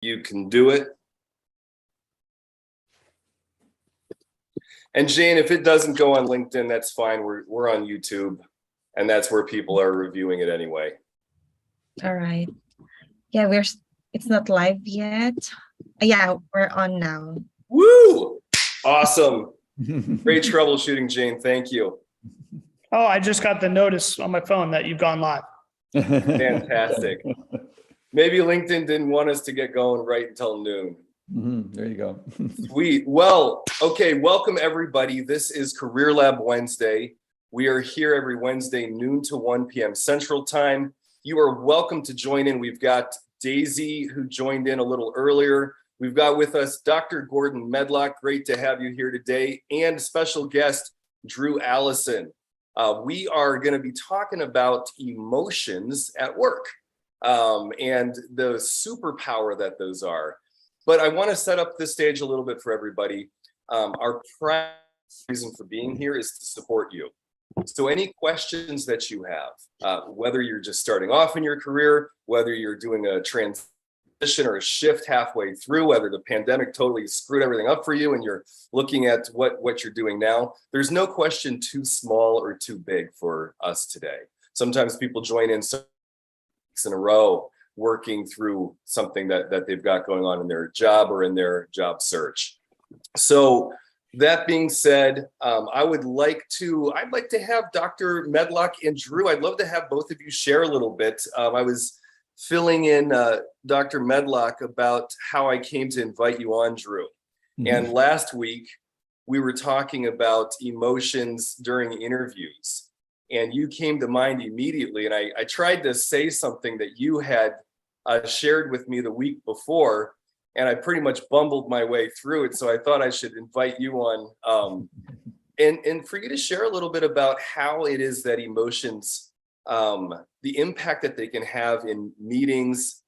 You can do it. And Jane, if it doesn't go on LinkedIn, that's fine. We're on YouTube, and that's where people are reviewing it anyway. All right. Yeah, it's not live yet. Yeah, we're on now. Woo! Awesome. Great troubleshooting, Jane. Thank you. Oh, I just got the notice on my phone that you've gone live. Fantastic. Maybe LinkedIn didn't want us to get going right until noon. There you go. Sweet. Well, okay. Welcome, everybody. This is Career Lab Wednesday. We are here every Wednesday, noon to 1 p.m. Central Time. You are welcome to join in. We've got Daisy, who joined in a little earlier. We've got with us Dr. Gordon Medlock. Great to have you here today. And special guest, Drew Allison. We are going to be talking about emotions at work and the superpower that those are. But I want to set up this stage a little bit for everybody. Our primary reason for being here is to support you. So any questions that you have, whether you're just starting off in your career, whether you're doing a transition or a shift halfway through, whether the pandemic totally screwed everything up for you and you're looking at what you're doing now, there's no question too small or too big for us today. Sometimes people join in weeks in a row working through something that they've got going on in their job or in their job search. So that being said, I'd like to have Dr. Medlock and Drew. I'd love to have both of you share a little bit. I was filling in Dr. Medlock about how I came to invite you on, Drew. And last week, we were talking about emotions during interviews. And you came to mind immediately. And I tried to say something that you had shared with me the week before, and I pretty much bumbled my way through it. So I thought I should invite you on and for you to share a little bit about how it is that emotions, the impact that they can have in meetings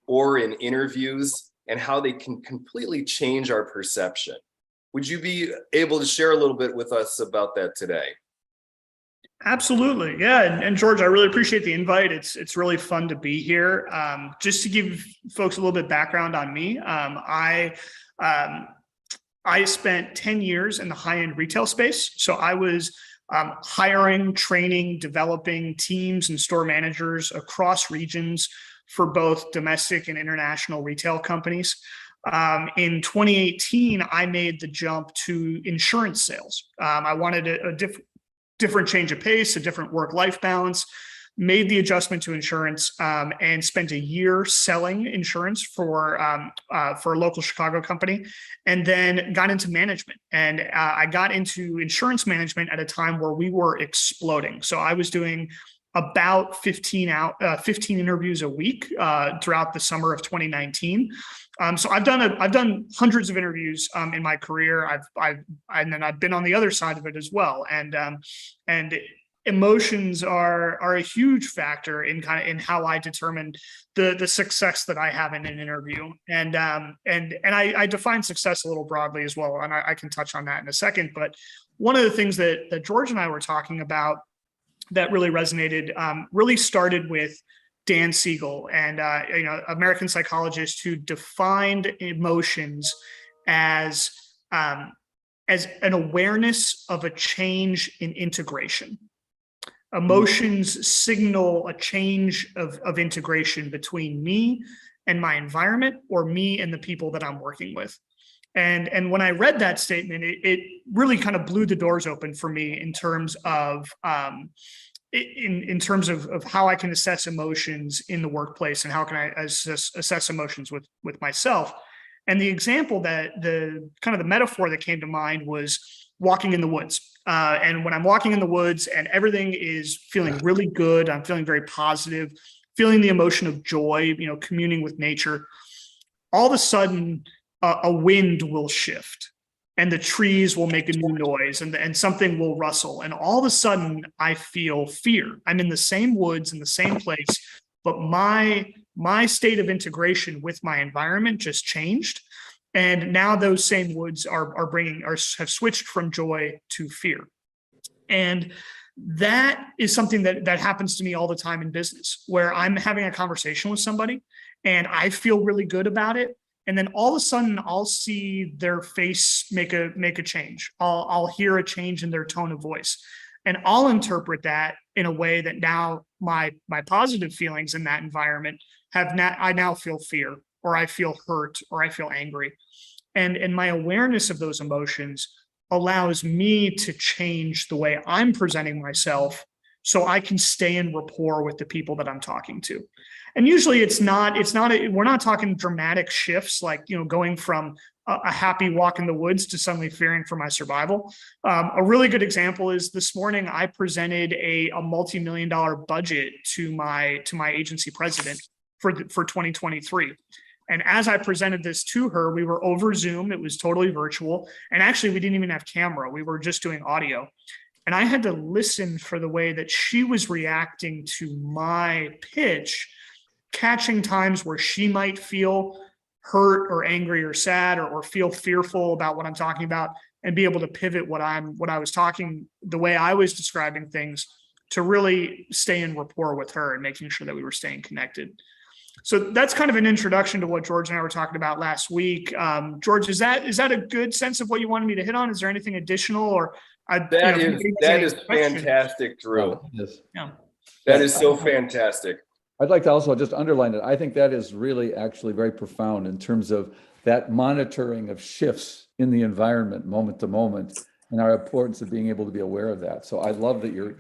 or in interviews, and how they can completely change our perception. Would you be able to share a little bit with us about that today? Absolutely. Yeah. And George, I really appreciate the invite. It's really fun to be here. Just to give folks a little bit background on me, I spent 10 years in the high-end retail space. So I was hiring, training, developing teams and store managers across regions for both domestic and international retail companies. In 2018, I made the jump to insurance sales. I wanted a different change of pace, a different work-life balance, made the adjustment to insurance, and spent a year selling insurance for a local Chicago company, and then got into management. And I got into insurance management at a time where we were exploding. So I was doing about 15 interviews a week throughout the summer of 2019. So I've done hundreds of interviews in my career. I've been on the other side of it as well. And emotions are a huge factor in how I determine the success that I have in an interview. And I define success a little broadly as well, and I can touch on that in a second. But one of the things that George and I were talking about that really resonated really started with Dan Siegel, and American psychologist, who defined emotions as an awareness of a change in integration. Emotions signal a change of integration between me and my environment, or me and the people that I'm working with. And when I read that statement, it really kind of blew the doors open for me in terms of in terms of how I can assess emotions in the workplace, and how can I assess emotions with myself. And the example the metaphor that came to mind was walking in the woods. And when I'm walking in the woods and everything is feeling really good, I'm feeling very positive, feeling the emotion of joy, communing with nature, all of a sudden a wind will shift, and the trees will make a new noise, and something will rustle. And all of a sudden I feel fear. I'm in the same woods, in the same place, but my state of integration with my environment just changed. And now those same woods have switched from joy to fear. And that is something that happens to me all the time in business, where I'm having a conversation with somebody and I feel really good about it. And then all of a sudden I'll see their face make a change. I'll hear a change in their tone of voice. And I'll interpret that in a way that now my positive feelings in that environment I now feel fear, or I feel hurt, or I feel angry. And my awareness of those emotions allows me to change the way I'm presenting myself so I can stay in rapport with the people that I'm talking to. And usually we're not talking dramatic shifts like, going from a happy walk in the woods to suddenly fearing for my survival. A really good example is this morning I presented a multi-million-dollar budget to my agency president for 2023. And as I presented this to her, we were over Zoom. It was totally virtual. And actually, we didn't even have camera. We were just doing audio. And I had to listen for the way that she was reacting to my pitch, catching times where she might feel hurt or angry or sad or feel fearful about what I'm talking about, and be able to pivot what I was talking, the way I was describing things, to really stay in rapport with her and making sure that we were staying connected. So that's kind of an introduction to what George and I were talking about last week. George, is that a good sense of what you wanted me to hit on? Is there anything additional, or that is fantastic, Drew. Yeah. That is so fantastic. I'd like to also just underline that I think that is really actually very profound in terms of that monitoring of shifts in the environment moment to moment, and our importance of being able to be aware of that. So I love that you're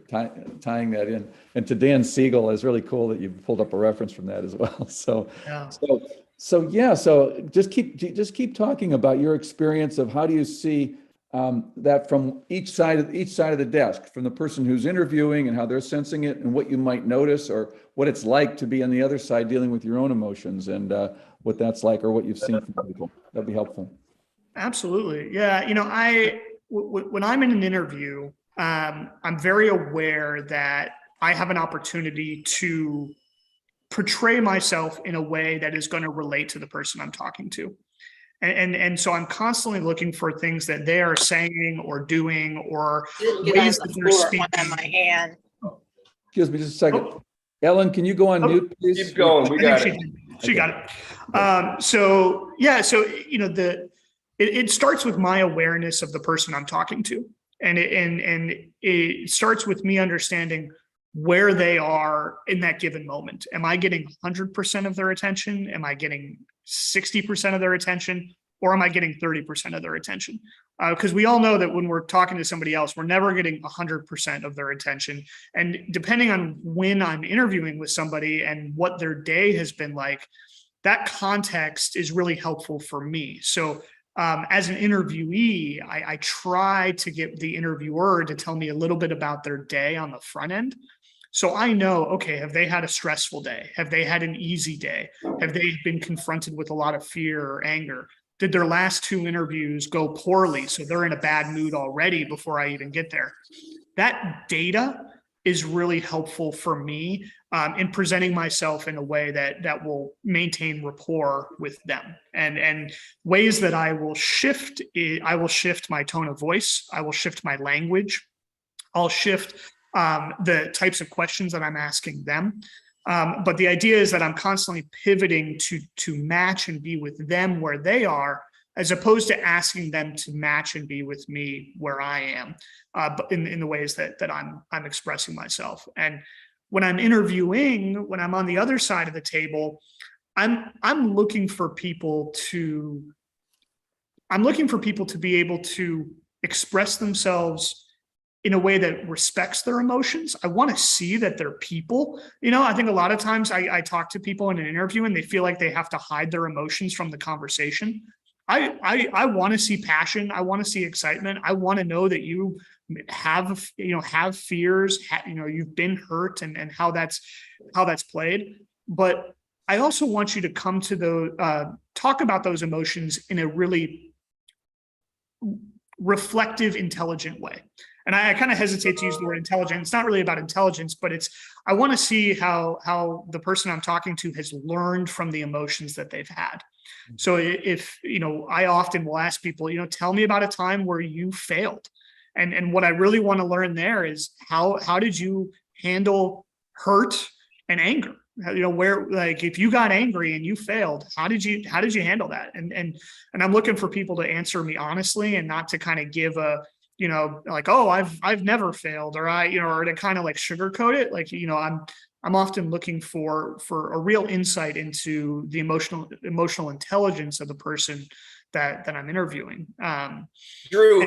tying that in. And to Dan Siegel, is really cool that you pulled up a reference from that as well. So just keep talking about your experience of how do you see that from each side of the desk, from the person who's interviewing and how they're sensing it, and what you might notice, or what it's like to be on the other side dealing with your own emotions, and what that's like, or what you've seen from people. That'd be helpful. Absolutely. Yeah. When I'm in an interview, I'm very aware that I have an opportunity to portray myself in a way that is going to relate to the person I'm talking to. And so I'm constantly looking for things that they are saying or doing, or ways that they're speaking. On my hand. Excuse me just a second. Oh. Ellen, can you go on mute, please? Keep going. We got it. She got it. It starts with my awareness of the person I'm talking to. And it starts with me understanding where they are in that given moment. Am I getting 100% of their attention? Am I getting 60% of their attention? Or am I getting 30% of their attention? Because we all know that when we're talking to somebody else, we're never getting 100% of their attention. And depending on when I'm interviewing with somebody and what their day has been like, that context is really helpful for me. So as an interviewee, I try to get the interviewer to tell me a little bit about their day on the front end. So I know, okay, have they had a stressful day? Have they had an easy day? Have they been confronted with a lot of fear or anger? Did their last 2 interviews go poorly, so they're in a bad mood already before I even get there? That data is really helpful for me in presenting myself in a way that will maintain rapport with them. And ways that I will shift my tone of voice. I will shift my language. I'll shift the types of questions that I'm asking them. But the idea is that I'm constantly pivoting to match and be with them where they are, as opposed to asking them to match and be with me where I am, but in the ways that I'm expressing myself. And when I'm interviewing, when I'm on the other side of the table, I'm looking for people to be able to express themselves in a way that respects their emotions. I want to see that they're people. I think a lot of times I talk to people in an interview and they feel like they have to hide their emotions from the conversation. I want to see passion. I want to see excitement. I want to know that you have fears, you've been hurt, and how that's played. But I also want you to come to talk about those emotions in a really reflective, intelligent way. And I kind of hesitate to use the word intelligent. It's not really about intelligence, but I want to see how the person I'm talking to has learned from the emotions that they've had. So if, I often will ask people, tell me about a time where you failed. And what I really want to learn there is how did you handle hurt and anger? Where, like, if you got angry and you failed, how did you handle that? And I'm looking for people to answer me honestly, and not to kind of give a, like, oh, I've never failed, or or to kind of like sugarcoat it. Like, I'm often looking for a real insight into the emotional intelligence of the person that I'm interviewing. Drew,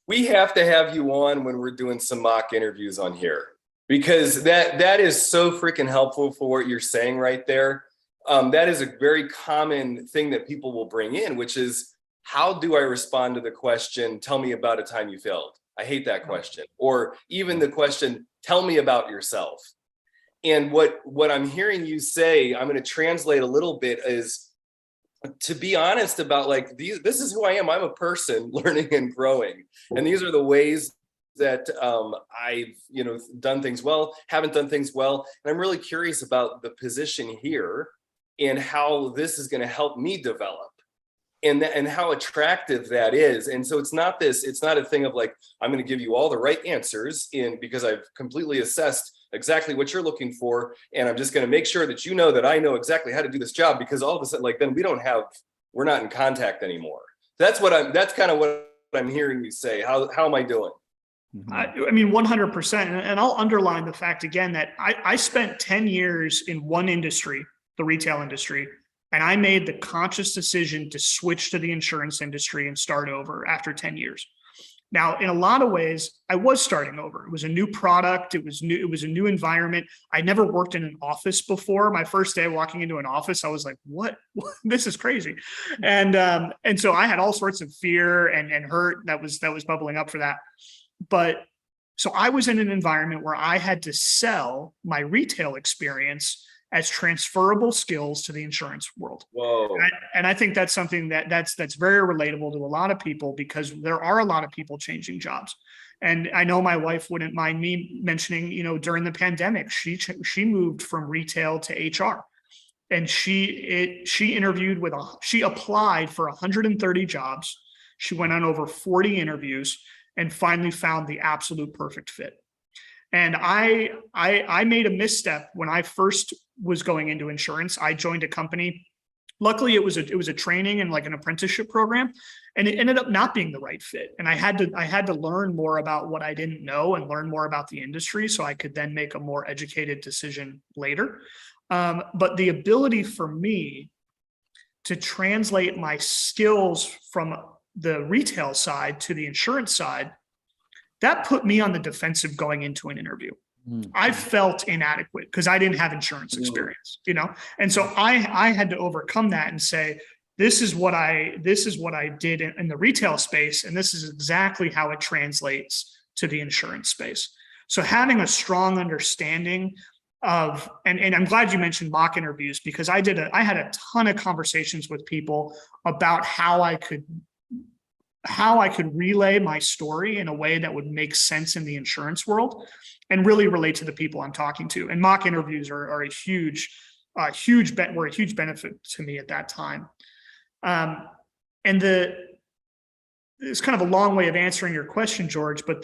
we have to have you on when we're doing some mock interviews on here, because that is so freaking helpful for what you're saying right there. That is a very common thing that people will bring in, which is, how do I respond to the question, tell me about a time you failed? I hate that question. Or even the question, tell me about yourself. And what I'm hearing you say, I'm going to translate a little bit, is to be honest about, like, this is who I am. I'm a person learning and growing. And these are the ways that I've done things well, haven't done things well. And I'm really curious about the position here and how this is going to help me develop, and how attractive that is. And so it's not a thing of like, I'm going to give you all the right answers because I've completely assessed exactly what you're looking for, and I'm just going to make sure that that I know exactly how to do this job, because all of a sudden, like, then we're not in contact anymore. That's kind of what I'm hearing you say. How am I doing? I mean, 100%. And I'll underline the fact again that I spent 10 years in one industry, the retail industry, and I made the conscious decision to switch to the insurance industry and start over after 10 years. Now, in a lot of ways, I was starting over. It was a new product. It was new. It was a new environment. I never worked in an office before. My first day walking into an office, I was like, what? This is crazy. And so I had all sorts of fear and hurt that was bubbling up for that. But so I was in an environment where I had to sell my retail experience as transferable skills to the insurance world. Whoa. And I think that's something that's very relatable to a lot of people, because there are a lot of people changing jobs. And I know my wife wouldn't mind me mentioning, during the pandemic, she moved from retail to HR, and she applied for 130 jobs. She went on over 40 interviews and finally found the absolute perfect fit. And I made a misstep when I first was going into insurance. I joined a company. Luckily, it was a training and like an apprenticeship program, and it ended up not being the right fit. And I had to learn more about what I didn't know and learn more about the industry, so I could then make a more educated decision later. But the ability for me to translate my skills from the retail side to the insurance side, that put me on the defensive going into an interview. I felt inadequate because I didn't have insurance experience, and so I had to overcome that and say, this is what I did in the retail space, and this is exactly how it translates to the insurance space. So having a strong understanding of, and I'm glad you mentioned mock interviews, because I had a ton of conversations with people about how I could relay my story in a way that would make sense in the insurance world and really relate to the people I'm talking to. And mock interviews are a huge benefit to me at that time. And it's kind of a long way of answering your question, George, but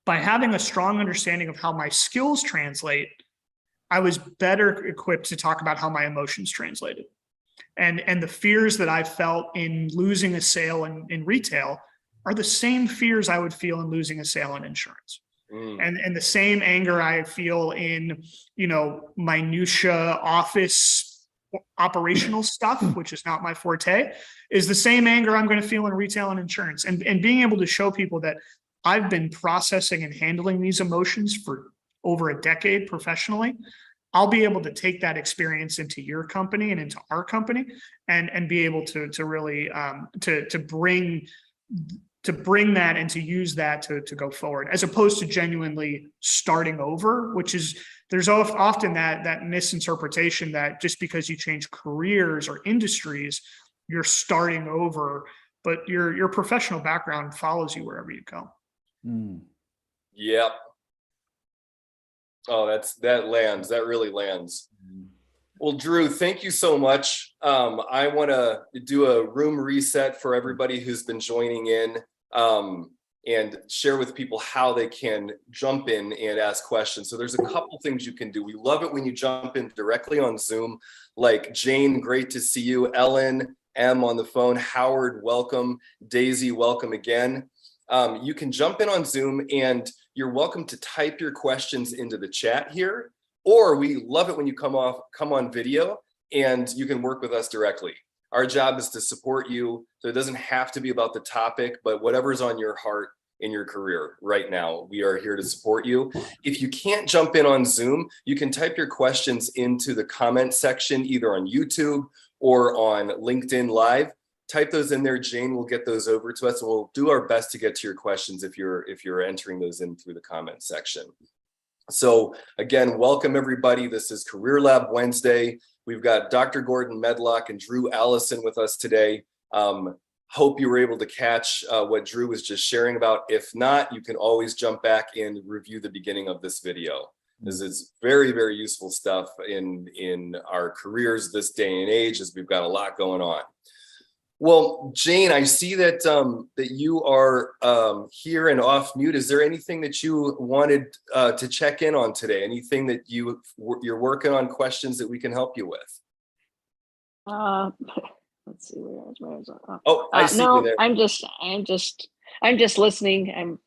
by having a strong understanding of how my skills translate, I was better equipped to talk about how my emotions translated. And the fears that I felt in losing a sale in retail are the same fears I would feel in losing a sale in insurance. And the same anger I feel in, minutia office operational stuff, which is not my forte, is the same anger I'm going to feel in retail and insurance. And being able to show people that I've been processing and handling these emotions for over a decade professionally, I'll be able to take that experience into your company and into our company, and be able to really to bring that and to use that to go forward, as opposed to genuinely starting over, which is, there's often that misinterpretation that just because you change careers or industries, you're starting over, but your professional background follows you wherever you go. Yep. Oh, that really lands. Well, Drew, thank you so much. I want to do a room reset for everybody who's been joining in. and share with people how they can jump in and ask questions. So there's a couple things you can do. We love it when you jump in directly on Zoom, like Jane, great to see you. Ellen, M on the phone. Howard, welcome. Daisy, welcome again. You can jump in on Zoom and you're welcome to type your questions into the chat here, or we love it when you come on video and you can work with us directly. Our job is to support you, so it doesn't have to be about the topic, but whatever's on your heart in your career right now, we are here to support you. If you can't jump in on Zoom, you can type your questions into the comment section, either on YouTube or on LinkedIn Live. Type those in there. Jane will get those over to us, and we'll do our best to get to your questions if you're entering those in through the comment section. So again, welcome everybody. This is Career Lab Wednesday. We've got Dr. Gordon Medlock and Drew Allison with us today. Hope you were able to catch what Drew was just sharing about. If not, you can always jump back and review the beginning of this video. This is very, very useful stuff in our careers this day and age, as we've got a lot going on. Well, Jane, I see that that you are here and off mute. Is there anything that you wanted to check in on today? Anything that you're working on, questions that we can help you with? Let's see, where was I? Oh, I see you there. I'm just listening.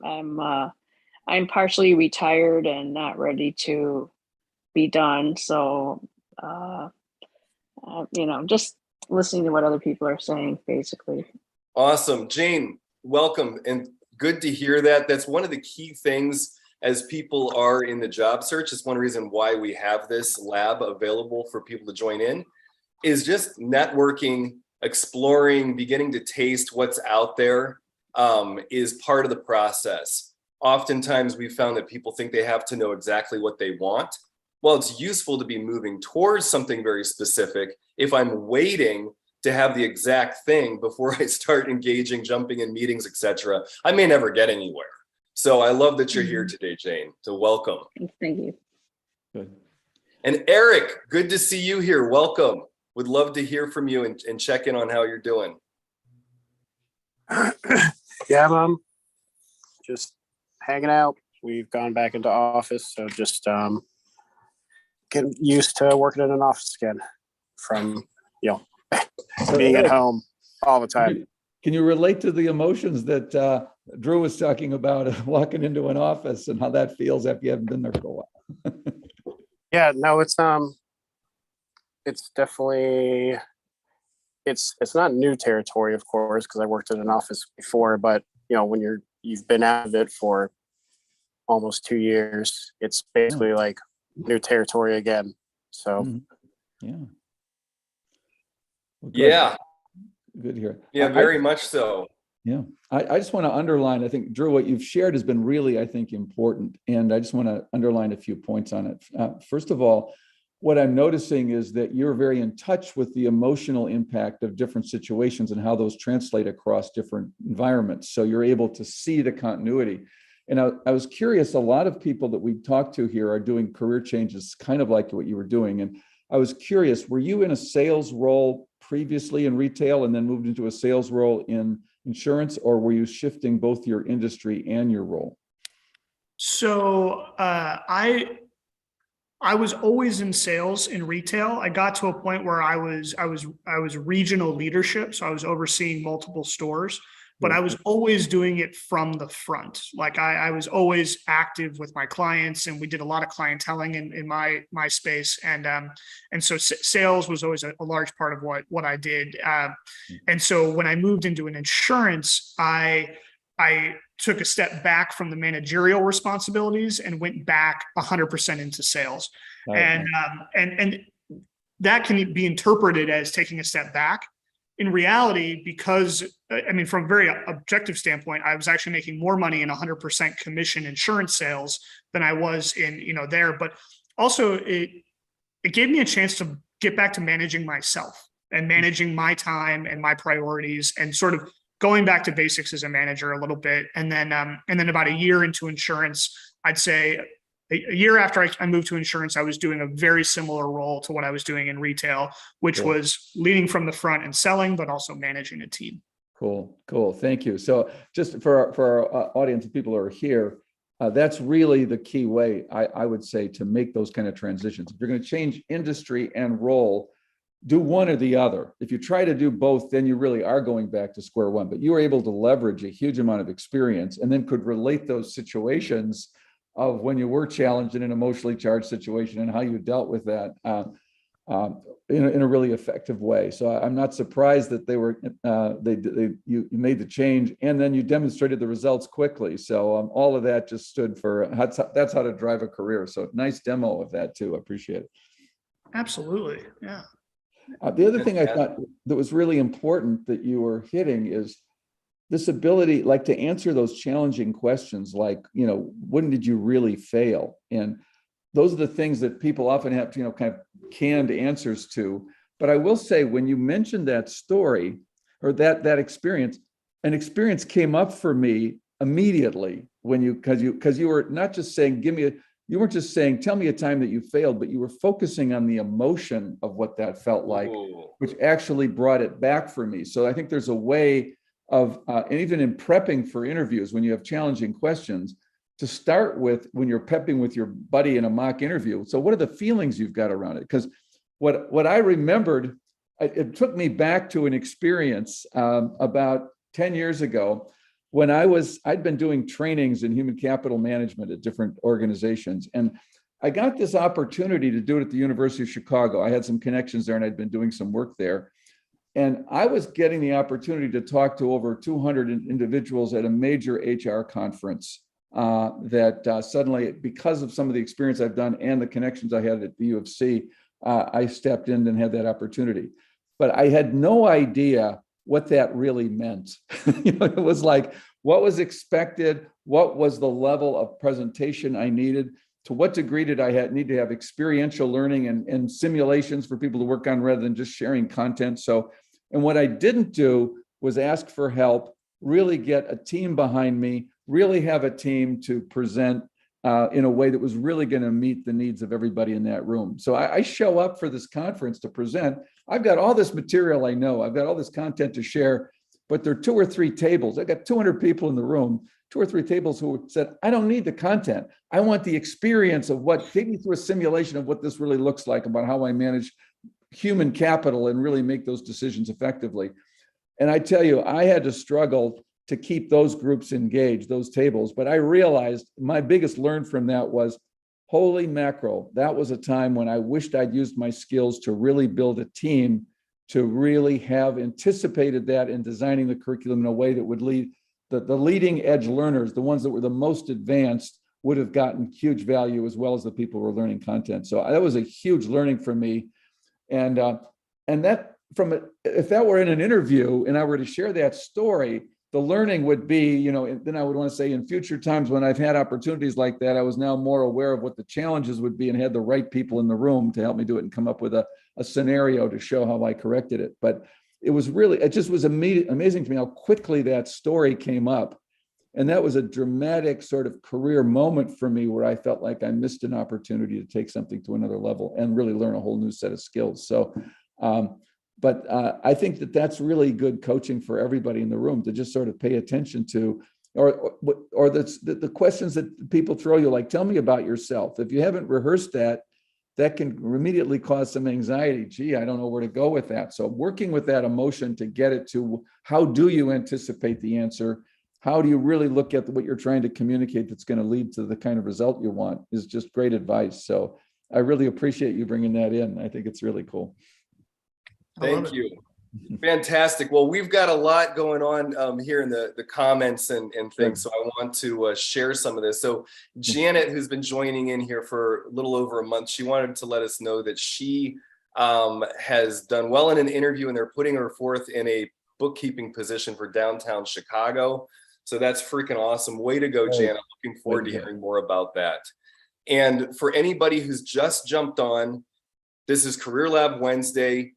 I'm partially retired and not ready to be done. So, just listening to what other people are saying, basically. Awesome. Jane, welcome, and good to hear that. That's one of the key things as people are in the job search. It's one reason why we have this lab available for people to join in, is just networking, exploring, beginning to taste what's out there is part of the process. Oftentimes we found that people think they have to know exactly what they want. Well, it's useful to be moving towards something very specific. If I'm waiting to have the exact thing before I start engaging, jumping in meetings, etc., I may never get anywhere. So I love that you're here today, Jane. So welcome. Thank you. Good. And Eric, good to see you here. Welcome. Would love to hear from you and check in on how you're doing. Yeah, Mom. Just hanging out. We've gone back into office, so just getting used to working in an office again from, being at home all the time. Can you relate to the emotions that Drew was talking about walking into an office and how that feels after you haven't been there for a while? Yeah, no, it's definitely, it's not new territory, of course, because I worked in an office before, but when you've been out of it for almost 2 years, it's basically like new territory again. So yeah. Well, yeah. Good to hear. Yeah, very much so. Yeah. I just want to underline, I think, Drew, what you've shared has been really, I think, important. And I just want to underline a few points on it. First of all, what I'm noticing is that you're very in touch with the emotional impact of different situations and how those translate across different environments. So you're able to see the continuity. And I was curious, a lot of people that we talked to here are doing career changes kind of like what you were doing. And I was curious, were you in a sales role previously in retail and then moved into a sales role in insurance, or were you shifting both your industry and your role? So I was always in sales in retail. I got to a point where I was regional leadership, so I was overseeing multiple stores, but I was always doing it from the front. Like I was always active with my clients, and we did a lot of clienteling in my space, and so sales was always a large part of what I did. And so when I moved into an insurance, I took a step back from the managerial responsibilities and went back 100% into sales. And that can be interpreted as taking a step back. In reality, because from a very objective standpoint, I was actually making more money in 100% commission insurance sales than I was in, there. But also it gave me a chance to get back to managing myself and managing my time and my priorities and sort of going back to basics as a manager a little bit. And then about a year into insurance, I'd say a year after I moved to insurance, I was doing a very similar role to what I was doing in retail, which was leading from the front and selling, but also managing a team. Cool. Thank you. So just for our audience of people who are here, that's really the key way I would say to make those kind of transitions. If you're going to change industry and role, do one or the other. If you try to do both, then you really are going back to square one. But you were able to leverage a huge amount of experience and then could relate those situations of when you were challenged in an emotionally charged situation and how you dealt with that in a really effective way. So I'm not surprised that you made the change and then you demonstrated the results quickly. So all of that just stood for that's how to drive a career. So nice demo of that too. I appreciate it. Absolutely. Yeah. The other thing I thought that was really important that you were hitting is this ability, like to answer those challenging questions, like, when did you really fail? And those are the things that people often have, kind of canned answers to. But I will say, when you mentioned that story or that experience, an experience came up for me immediately because you were not just saying, you weren't just saying, tell me a time that you failed, but you were focusing on the emotion of what that felt like, which actually brought it back for me. So I think there's a way of, and even in prepping for interviews, when you have challenging questions, to start with when you're prepping with your buddy in a mock interview. So what are the feelings you've got around it? Because what I remembered, it took me back to an experience about 10 years ago when I'd been doing trainings in human capital management at different organizations. And I got this opportunity to do it at the University of Chicago. I had some connections there and I'd been doing some work there. And I was getting the opportunity to talk to over 200 individuals at a major HR conference that suddenly, because of some of the experience I've done and the connections I had at the U of C, I stepped in and had that opportunity. But I had no idea what that really meant. It was like, what was expected? What was the level of presentation I needed? To what degree did I need to have experiential learning and simulations for people to work on rather than just sharing content? So, and what I didn't do was ask for help, really get a team behind me, really have a team to present in a way that was really going to meet the needs of everybody in that room. So I show up for this conference to present. I've got all this material I know. I've got all this content to share, but there are 2 or 3 tables. I got 200 people in the room, 2 or 3 tables who said, I don't need the content. I want the experience of take me through a simulation of what this really looks like about how I manage human capital and really make those decisions effectively. And I tell you, I had to struggle to keep those groups engaged, those tables. But I realized my biggest learn from that was, holy mackerel, that was a time when I wished I'd used my skills to really build a team, to really have anticipated that in designing the curriculum in a way that would lead the leading edge learners, the ones that were the most advanced, would have gotten huge value, as well as the people who were learning content. So that was a huge learning for me. And that if that were in an interview and I were to share that story, the learning would be, then I would want to say in future times when I've had opportunities like that, I was now more aware of what the challenges would be and had the right people in the room to help me do it and come up with a scenario to show how I corrected it. But it just was amazing to me how quickly that story came up. And that was a dramatic sort of career moment for me where I felt like I missed an opportunity to take something to another level and really learn a whole new set of skills. So, but I think that's really good coaching for everybody in the room to just sort of pay attention to, or the questions that people throw you, like, tell me about yourself. If you haven't rehearsed that can immediately cause some anxiety. Gee, I don't know where to go with that. So working with that emotion to get it to, how do you anticipate the answer? How do you really look at what you're trying to communicate that's going to lead to the kind of result you want, is just great advice. So I really appreciate you bringing that in. I think it's really cool. Thank you. Fantastic. Well, we've got a lot going on here in the comments and things. So I want to share some of this. So Janet, who's been joining in here for a little over a month, she wanted to let us know that she has done well in an interview and they're putting her forth in a bookkeeping position for downtown Chicago. So that's freaking awesome. Way to go, Janet. Looking forward to hearing more about that. And for anybody who's just jumped on, this is Career Lab Wednesday.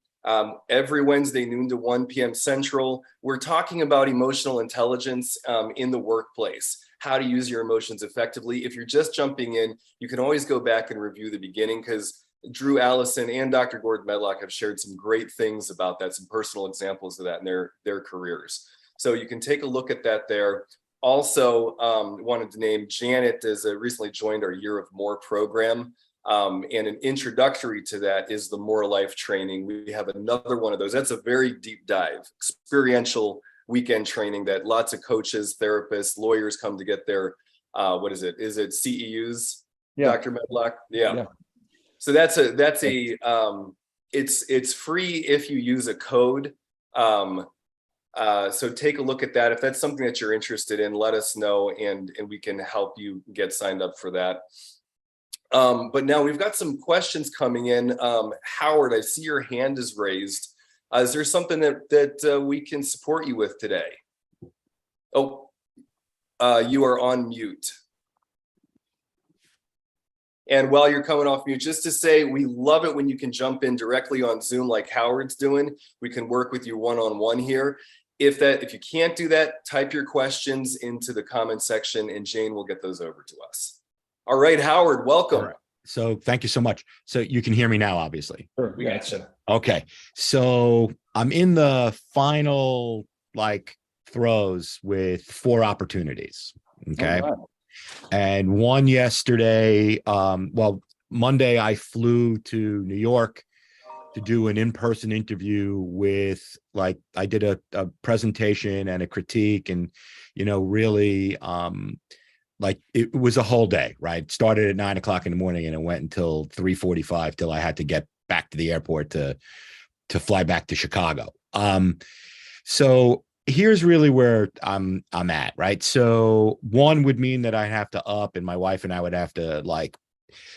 Every Wednesday, noon to 1 p.m. Central, we're talking about emotional intelligence in the workplace, how to use your emotions effectively. If you're just jumping in, you can always go back and review the beginning, because Drew Allison and Dr. Gordon Medlock have shared some great things about that, some personal examples of that in their careers. So you can take a look at that there. Also, wanted to name Janet as recently joined our Year of More program. And an introductory to that is the More Life training. We have another one of those. That's a very deep dive, experiential weekend training that lots of coaches, therapists, lawyers come to get their, what is it? Is it CEUs, Yeah. Dr. Medlock? Yeah. Yeah. So it's free if you use a code. So take a look at that. If that's something that you're interested in, let us know, and we can help you get signed up for that. But now we've got some questions coming in. Howard, I see your hand is raised. Is there something that we can support you with today? Oh, you are on mute. And while you're coming off mute, just to say, we love it when you can jump in directly on Zoom like Howard's doing. We can work with you one-on-one here. If you can't do that, type your questions into the comment section and Jane will get those over to us. All right, Howard, welcome. All right. So thank you so much. So you can hear me now, obviously. Sure. We got you. Okay. So I'm in the final throes with 4 opportunities. Okay. All right. And one yesterday, Monday I flew to New York to do an in-person interview with, I did a presentation and a critique, and, really, it was a whole day, right? It started at 9 o'clock in the morning and it went until 3:45 till I had to get back to the airport to fly back to Chicago. So here's really where I'm at, right? So one would mean that I'd have to up, and my wife and I would have to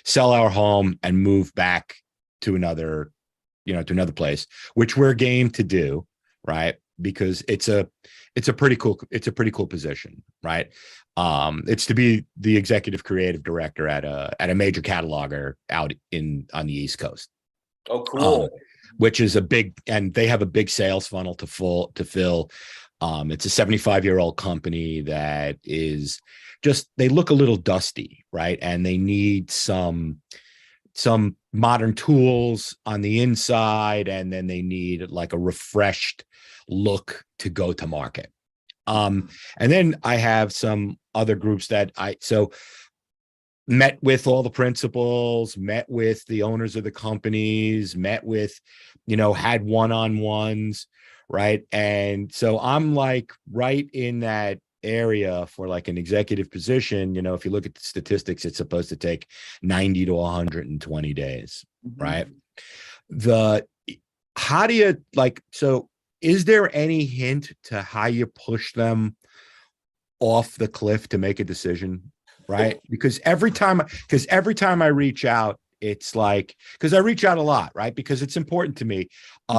sell our home and move back to another place, which we're game to do, right? Because it's a pretty cool position, right? It's to be the executive creative director at a major cataloger out on the East Coast. Oh, cool. Which is and they have a big sales funnel to fill. It's a 75-year-old company that is they look a little dusty, right? And they need some modern tools on the inside, and then they need a refreshed look to go to market. And then I have some other groups that met with all the principals, met with the owners of the companies, met with, had one-on-ones, right? And so I'm right in that area for an executive position. If you look at the statistics, it's supposed to take 90 to 120 days, right? How do you so is there any hint to how you push them off the cliff to make a decision, right? Because every time I reach out, it's because I reach out a lot, right? Because it's important to me.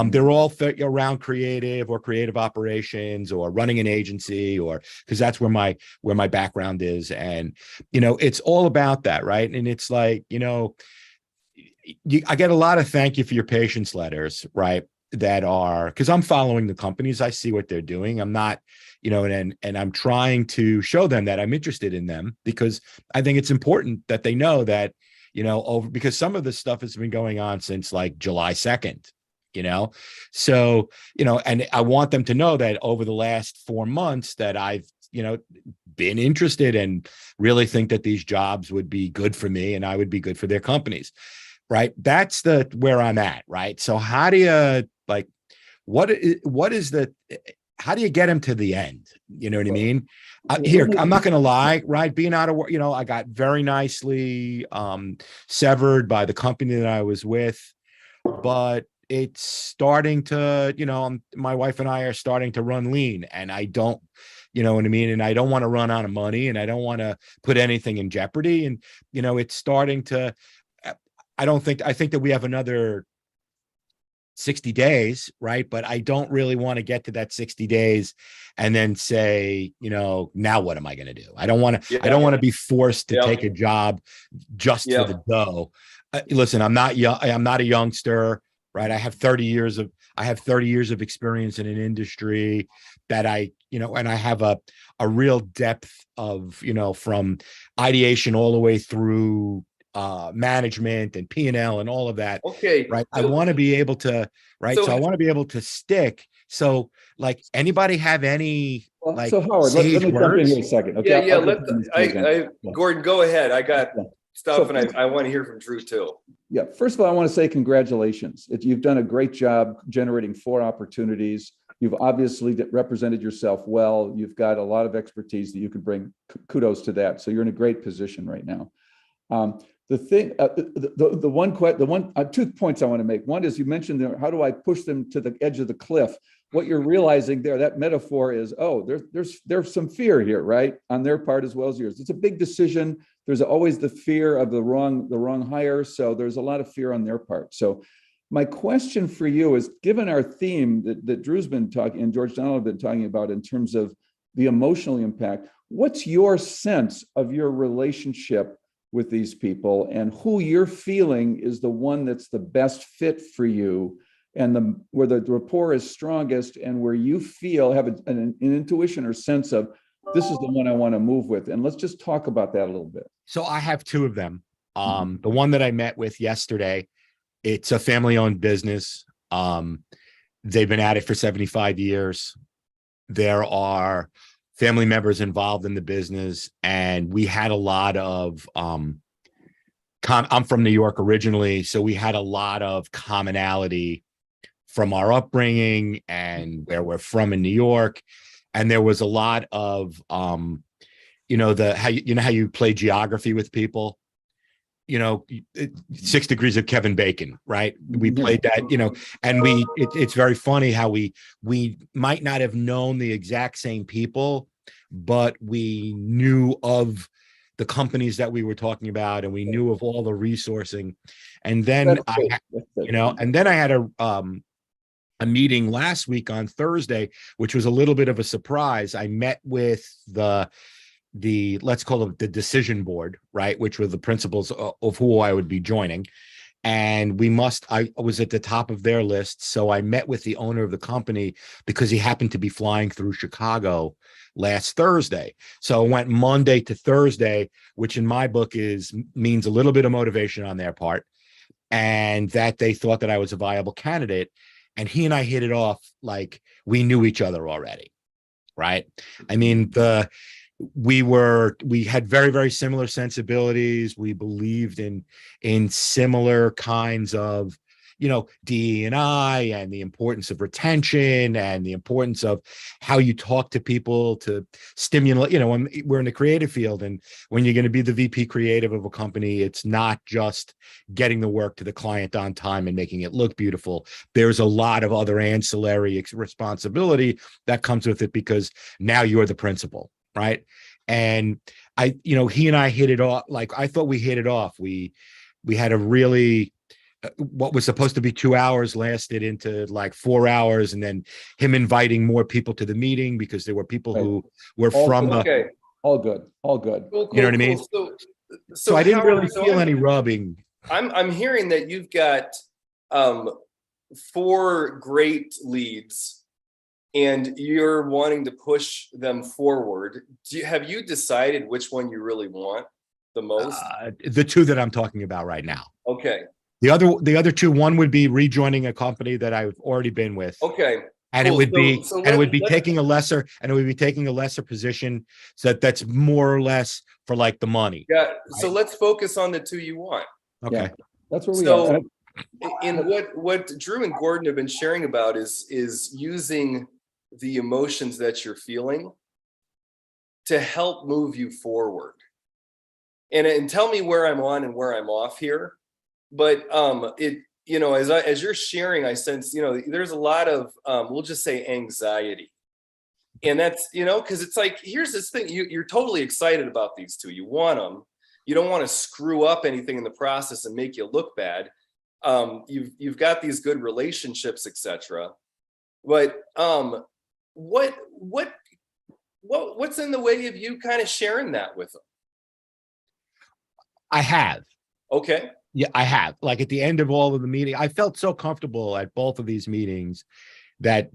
They're all around creative or creative operations or running an agency, or because that's where my background is. And, it's all about that, right? And it's I get a lot of thank you for your patience letters, right? That are, because I'm following the companies, I see what they're doing. I'm not, and I'm trying to show them that I'm interested in them, because I think it's important that they know that, because some of this stuff has been going on since July 2nd, so, and I want them to know that over the last 4 months that I've, been interested and really think that these jobs would be good for me and I would be good for their companies. Right. That's where I'm at. Right. So how do you how do you get him to the end? You know what I mean? Here, I'm not going to lie, right? Being out of work, I got very nicely severed by the company that I was with, but it's starting to, my wife and I are starting to run lean, and I don't, you know what I mean? And I don't want to run out of money, and I don't want to put anything in jeopardy. And, it's starting to, I think that we have another 60 days, right? But I don't really want to get to that 60 days and then say, now what am I going to do? I don't want to be forced to take a job just for the dough. Listen, I'm not young. I'm not a youngster, right? I have 30 years of experience in an industry that and I have a real depth of, from ideation all the way through management and P&L and all of that. Okay. Right. I want to be able to, right. So I want to be able to stick So like, anybody have any Well, like so Howard, let sage me jump in here a words? second. Okay. Yeah, yeah. I'll Let jump in this again. Yeah. Gordon, go ahead. I got Yeah. stuff, So and I want to hear from Drew too. Yeah, first of all, I want to say congratulations. You've done a great job generating 4 opportunities. You've obviously represented yourself well. You've got a lot of expertise that you can bring. Kudos to that. So you're in a great position right now. The thing, the 2 points I want to make. One is you mentioned how do I push them to the edge of the cliff? What you're realizing there, that metaphor is, oh, there's some fear here, right, on their part as well as yours. It's a big decision. There's always the fear of the wrong hire. So there's a lot of fear on their part. So my question for you is, given our theme that Drew's been talking and George Donald have been talking about in terms of the emotional impact, what's your sense of your relationship with these people and who you're feeling is the one that's the best fit for you and where the rapport is strongest and where you feel have an intuition or sense of this is the one I want to move with? And let's just talk about that a little bit. So I have 2 of them. The one that I met with yesterday, it's a family-owned business. They've been at it for 75 years. There are family members involved in the business, and we had a lot of I'm from New York originally, so we had a lot of commonality from our upbringing and where we're from in New York. And there was a lot of how you play geography with people, 6 Degrees of Kevin Bacon, right? We played that, and it's very funny how we might not have known the exact same people, but we knew of the companies that we were talking about, and we knew of all the resourcing. And then I had a meeting last week on Thursday, which was a little bit of a surprise. I met with the let's call it the decision board, right? Which were the principals of who I would be joining. And I was at the top of their list. So I met with the owner of the company because he happened to be flying through Chicago last Thursday. So I went Monday to Thursday, which in my book means a little bit of motivation on their part, and that they thought that I was a viable candidate. And he and I hit it off like we knew each other already, right? I mean, we had very, very similar sensibilities. We believed in similar kinds of, DE&I and the importance of retention and the importance of how you talk to people to stimulate, when we're in the creative field, and when you're going to be the VP creative of a company, it's not just getting the work to the client on time and making it look beautiful. There's a lot of other ancillary responsibility that comes with it because now you're the principal, right? And he and I hit it off. Like, I thought we hit it off. We had a really, what was supposed to be 2 hours lasted into like 4 hours, and then him inviting more people to the meeting because there were people who were from Okay. All good. Cool, you know what I mean? So I didn't really feel any rubbing. I'm hearing that you've got 4 great leads and you're wanting to push them forward. Have you decided which one you really want the most? The 2 that I'm talking about right now. Okay. The other 2, one would be rejoining a company that I've already been with. Okay. And cool. it would be taking a lesser position, so that's more or less for like the money. Yeah. Right? So let's focus on the 2 you want. Okay. Yeah, that's where we are. In what Drew and Gordon have been sharing about is using the emotions that you're feeling to help move you forward. And tell me where I'm on and where I'm off here. But as you're sharing, I sense, there's a lot of we'll just say anxiety. And that's, because it's like, here's this thing, you're totally excited about these 2. You want them. You don't want to screw up anything in the process and make you look bad. You've got these good relationships, etc. But what's in the way of you kind of sharing that with them? I have. Okay. Yeah, I have. Like, at the end of all of the meeting, I felt so comfortable at both of these meetings that,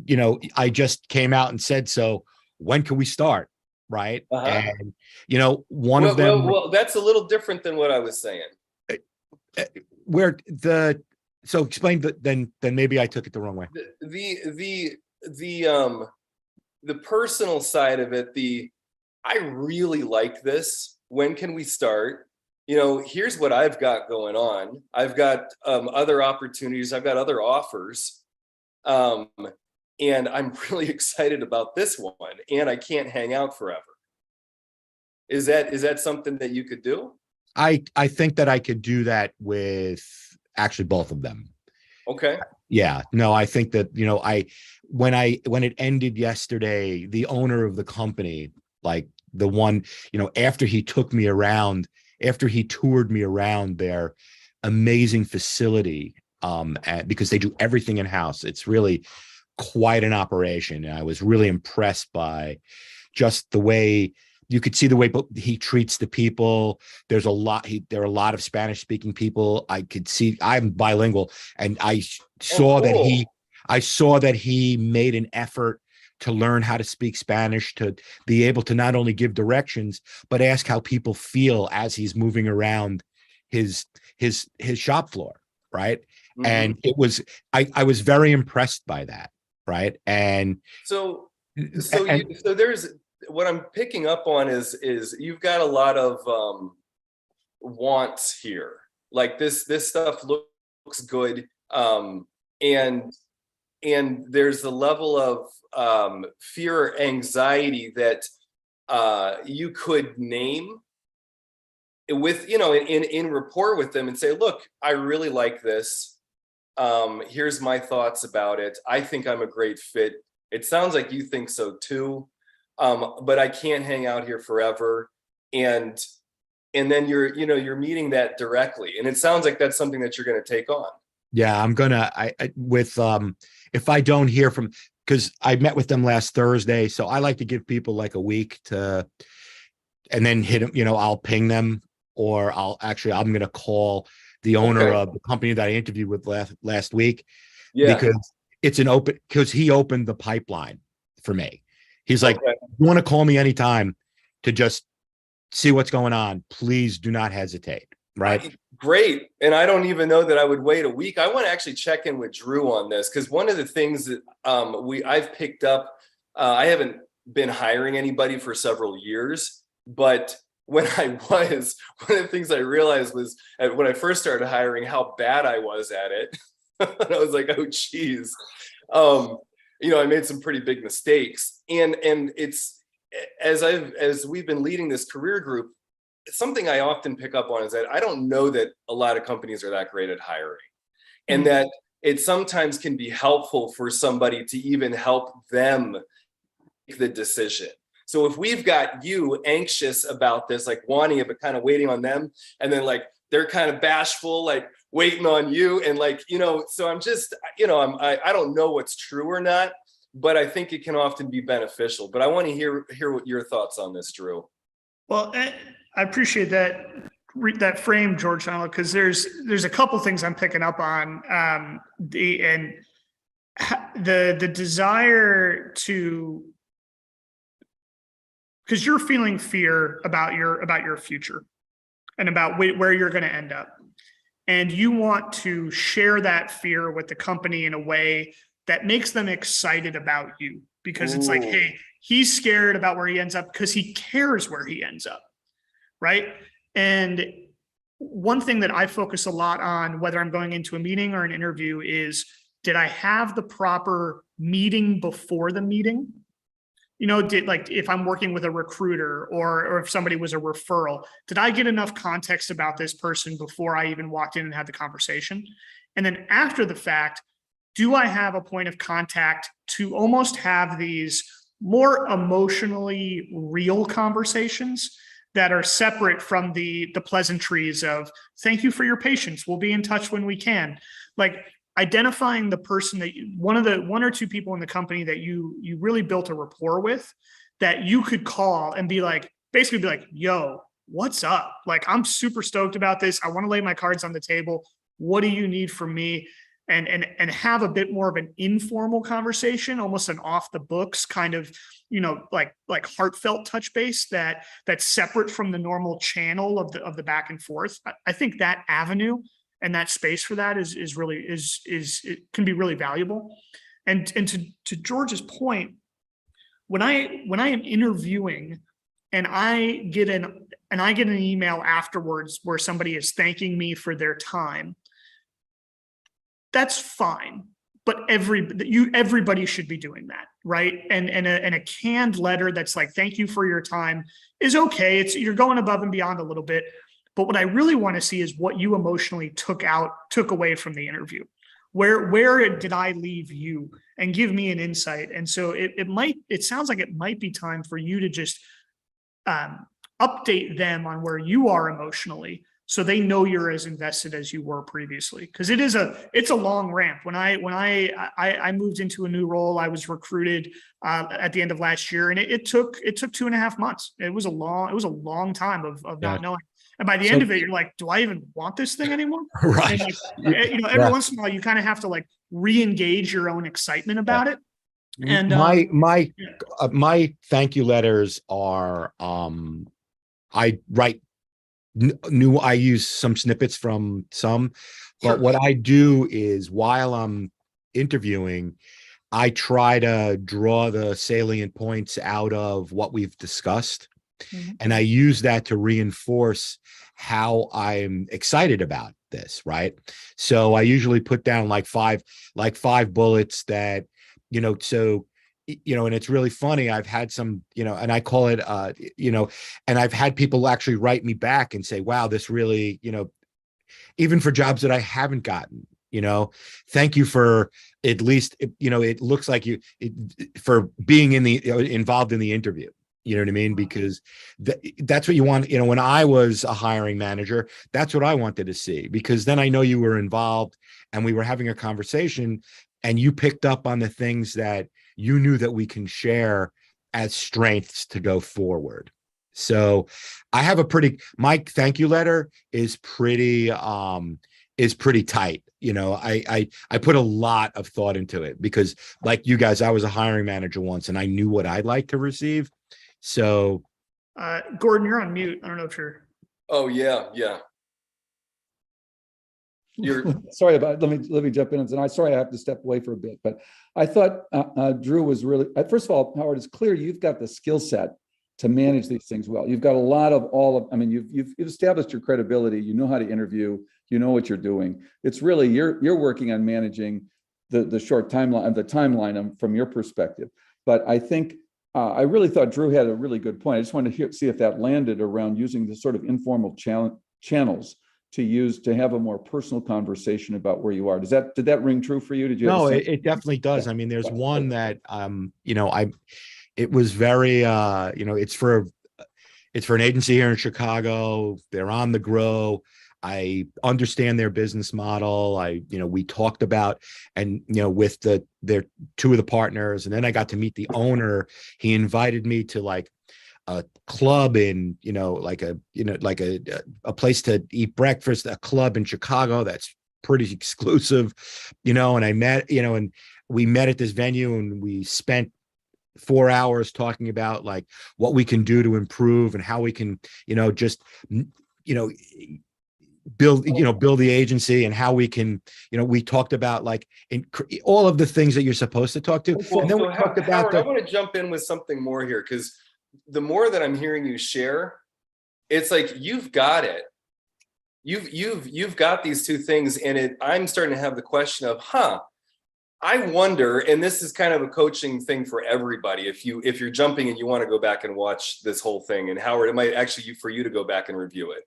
I just came out and said, so when can we start? Right. And, one of them. Well, that's a little different than what I was saying. So explain then maybe I took it the wrong way. the personal side of it, I really like this. When can we start? Here's what I've got going on. I've got other opportunities. I've got other offers. And I'm really excited about this one, and I can't hang out forever. Is that something that you could do? I think that I could do that with actually both of them. Okay. Yeah, no, I think that, when it ended yesterday, the owner of the company, like the one, after he toured me around their amazing facility, because they do everything in house. It's really quite an operation. And I was really impressed by just the way you could see the way he treats the people. There are a lot of Spanish speaking people. I could see, I'm bilingual, and I saw that he made an effort to learn how to speak Spanish, to be able to not only give directions, but ask how people feel as he's moving around his shop floor. Right. Mm-hmm. And I was very impressed by that. Right. And so there's, what I'm picking up on is you've got a lot of wants here. Like this stuff looks good. And there's the level of fear or anxiety that you could name with, in rapport with them and say, look, I really like this. Here's my thoughts about it. I think I'm a great fit. It sounds like you think so too. But I can't hang out here forever. And then you're meeting that directly. And it sounds like that's something that you're going to take on. Yeah, I'm gonna. If I don't hear from, because I met with them last Thursday, so I like to give people like a week to, and then hit them. I'll ping them, or I'm gonna call the owner of the company that I interviewed with last week, because it's because he opened the pipeline for me. He's like, you want to call me anytime to just see what's going on, please do not hesitate. Right. Great. And I don't even know that I would wait a week. I want to actually check in with Drew on this, because one of the things that I've picked up, I haven't been hiring anybody for several years, but one of the things I realized was when I first started hiring, how bad I was at it. And I was like, oh, geez. I made some pretty big mistakes, and it's as we've been leading this career group, something I often pick up on is that I don't know that a lot of companies are that great at hiring, and that it sometimes can be helpful for somebody to even help them make the decision. So if we've got you anxious about this, like wanting it, but kind of waiting on them, and then like they're kind of bashful, like waiting on you, and like, so I'm just, I don't know what's true or not, but I think it can often be beneficial. But I want to hear what your thoughts on this, Drew. Well, I appreciate that frame, George, because there's a couple things I'm picking up on, the desire to, because you're feeling fear about your future and about where you're going to end up, and you want to share that fear with the company in a way that makes them excited about you, because it's like, hey, he's scared about where he ends up because he cares where he ends up. Right. And one thing that I focus a lot on, whether I'm going into a meeting or an interview, is, did I have the proper meeting before the meeting? If I'm working with a recruiter, or if somebody was a referral, did I get enough context about this person before I even walked in and had the conversation? And then after the fact, do I have a point of contact to almost have these more emotionally real conversations that are separate from the pleasantries of, thank you for your patience, we'll be in touch when we can. Like identifying the person that one or two people in the company that you really built a rapport with, that you could call and be like, yo, what's up? Like, I'm super stoked about this. I want to lay my cards on the table. What do you need from me? And have a bit more of an informal conversation, almost an off the books kind of, like heartfelt touch base that's separate from the normal channel of the back and forth. I think that avenue and that space for that is really it can be really valuable. And to George's point, when I am interviewing and I get an email afterwards where somebody is thanking me for their time, that's fine. But everybody should be doing that, right? And a canned letter that's like, thank you for your time is okay. You're going above and beyond a little bit. But what I really want to see is what you emotionally took away from the interview. Where did I leave you? And give me an insight. And so it sounds like it might be time for you to just update them on where you are emotionally, so they know you're as invested as you were previously. Because it's a long ramp. When I moved into a new role, I was recruited at the end of last year, and it took 2.5 months. It was a long time of not knowing. And by the end of it, you're like, do I even want this thing anymore? Right. And every once in a while, you kind of have to like re-engage your own excitement about it. And my thank you letters are I write I use some snippets from some, but what I do is while I'm interviewing, I try to draw the salient points out of what we've discussed. And I use that to reinforce how I'm excited about this, right? So I usually put down like five bullets that, so, and it's really funny. I've had some, and I call it, and I've had people actually write me back and say, wow, this really, even for jobs that I haven't gotten, thank you for at least, it looks like for being involved in the interview. You know what I mean? Because that's what you want. When I was a hiring manager, that's what I wanted to see, because then I know you were involved and we were having a conversation and you picked up on the things that you knew that we can share as strengths to go forward. So I have my thank you letter is pretty tight. I put a lot of thought into it because, like you guys, I was a hiring manager once and I knew what I'd like to receive. So, Gordon, you're on mute. I don't know if you're. Oh yeah. Sorry about it. Let me jump in. And sorry I have to step away for a bit, but I thought Drew was really. First of all, Howard, it's clear you've got the skill set to manage these things well. You've got a lot of you've established your credibility. You know how to interview. You know what you're doing. It's really you're working on managing the short timeline, the timeline from your perspective. But I think. I really thought Drew had a really good point. I just wanted to see if that landed around using the sort of informal channels to have a more personal conversation about where you are. Did that ring true for you? Did you? No, it definitely does. I mean, there's one that it was very it's for an agency here in Chicago. They're on the grow. I understand their business model. We talked about, and, with their two of the partners, and then I got to meet the owner. He invited me to like a club in, like a place to eat breakfast, a club in Chicago that's pretty exclusive, and I met, and we met at this venue and we spent 4 hours talking about like what we can do to improve and how we can, build the agency and how we can, we talked about like all of the things that you're supposed to talk to. Well, and then so we talked about Howard, I want to jump in with something more here, because the more that I'm hearing you share, it's like you've got it. You've got these two things, and I'm starting to have the question of, I wonder, and this is kind of a coaching thing for everybody. If you're jumping and you want to go back and watch this whole thing, and Howard, it might actually for you to go back and review it.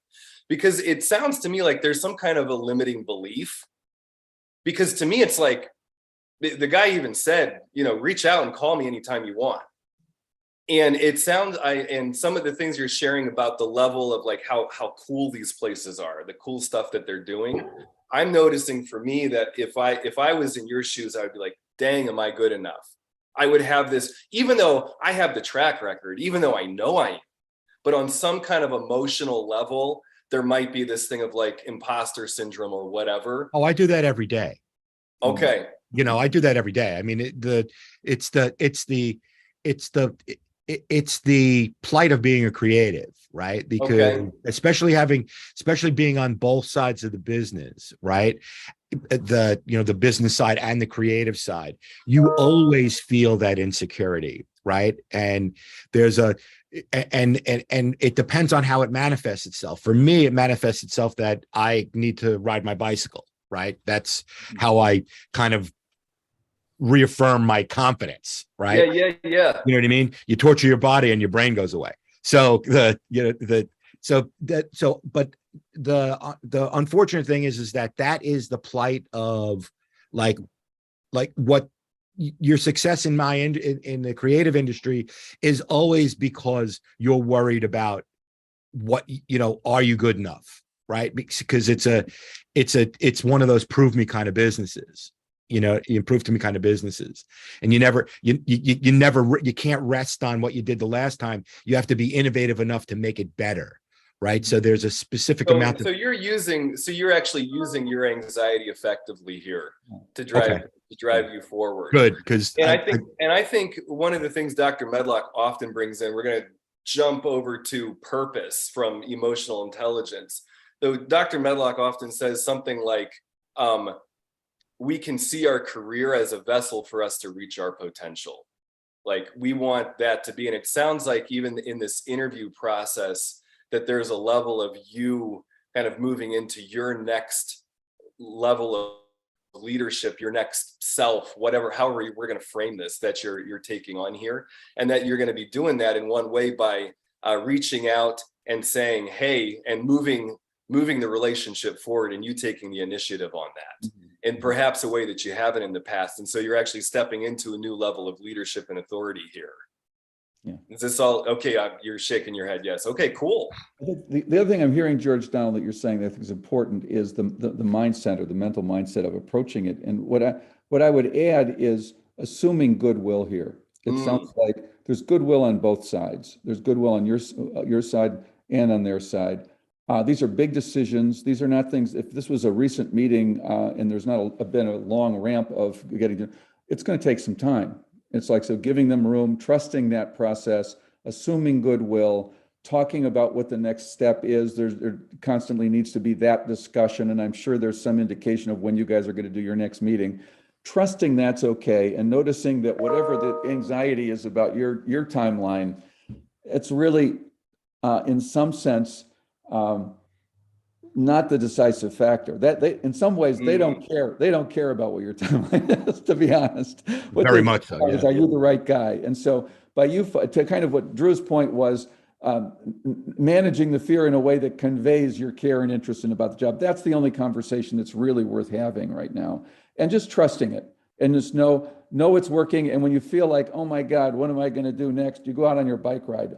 Because it sounds to me like there's some kind of a limiting belief. Because to me, it's like the guy even said, reach out and call me anytime you want. And it sounds, and some of the things you're sharing about the level of like how cool these places are, the cool stuff that they're doing. I'm noticing for me that if I was in your shoes, I would be like, dang, am I good enough? I would have this, even though I have the track record, even though I know I am, but on some kind of emotional level, there might be this thing of like imposter syndrome or whatever. Oh, I do that every day. Okay. I do that every day. I mean, it's the plight of being a creative, right? Because especially being on both sides of the business, right? the business side and the creative side, you always feel that insecurity, right? And there's and it depends on how it manifests itself. For me, it manifests itself that I need to ride my bicycle, right? That's how I kind of reaffirm my confidence, right? Yeah. You know what I mean? You torture your body and your brain goes away. So but the unfortunate thing is that is the plight of like what your success in in the creative industry is always because you're worried about what, are you good enough? Right? Because it's one of those prove me kind of businesses. You prove to me kind of businesses, and you can't rest on what you did the last time. You have to be innovative enough to make it better, right? So there's a specific amount. So you're actually using your anxiety effectively here to drive you forward. Good, because I think one of the things Dr. Medlock often brings in, we're going to jump over to purpose from emotional intelligence. Though Dr. Medlock often says something like, we can see our career as a vessel for us to reach our potential. Like we want that to be, and it sounds like even in this interview process that there's a level of you kind of moving into your next level of leadership, your next self, however we're going to frame this, that you're taking on here, and that you're going to be doing that in one way by reaching out and saying, hey, and moving the relationship forward, and you taking the initiative on that. Mm-hmm. In perhaps a way that you haven't in the past. And so you're actually stepping into a new level of leadership and authority here. Yeah. Is this all okay? You're shaking your head. Yes. Okay, cool. I think the other thing I'm hearing, George Donald, that you're saying that I think is important is the mindset or the mental mindset of approaching it. And what I would add is assuming goodwill here. It sounds like there's goodwill on both sides. There's goodwill on your side and on their side. These are big decisions. These are not things, if this was a recent meeting and there's not been a long ramp of getting to, it's going to take some time. It's like, so giving them room, trusting that process, assuming goodwill, talking about what the next step is. There constantly needs to be that discussion. And I'm sure there's some indication of when you guys are going to do your next meeting. Trusting that's okay. And noticing that whatever the anxiety is about your timeline, it's really, in some sense, not the decisive factor. That in some ways they don't care. They don't care about what your timeline is, to be honest. Very much so. Yeah. Are you the right guy? And so by you, to kind of what Drew's point was, managing the fear in a way that conveys your care and interest about the job. That's the only conversation that's really worth having right now. And just trusting it, and just know it's working. And when you feel like, oh my God, what am I going to do next? You go out on your bike ride.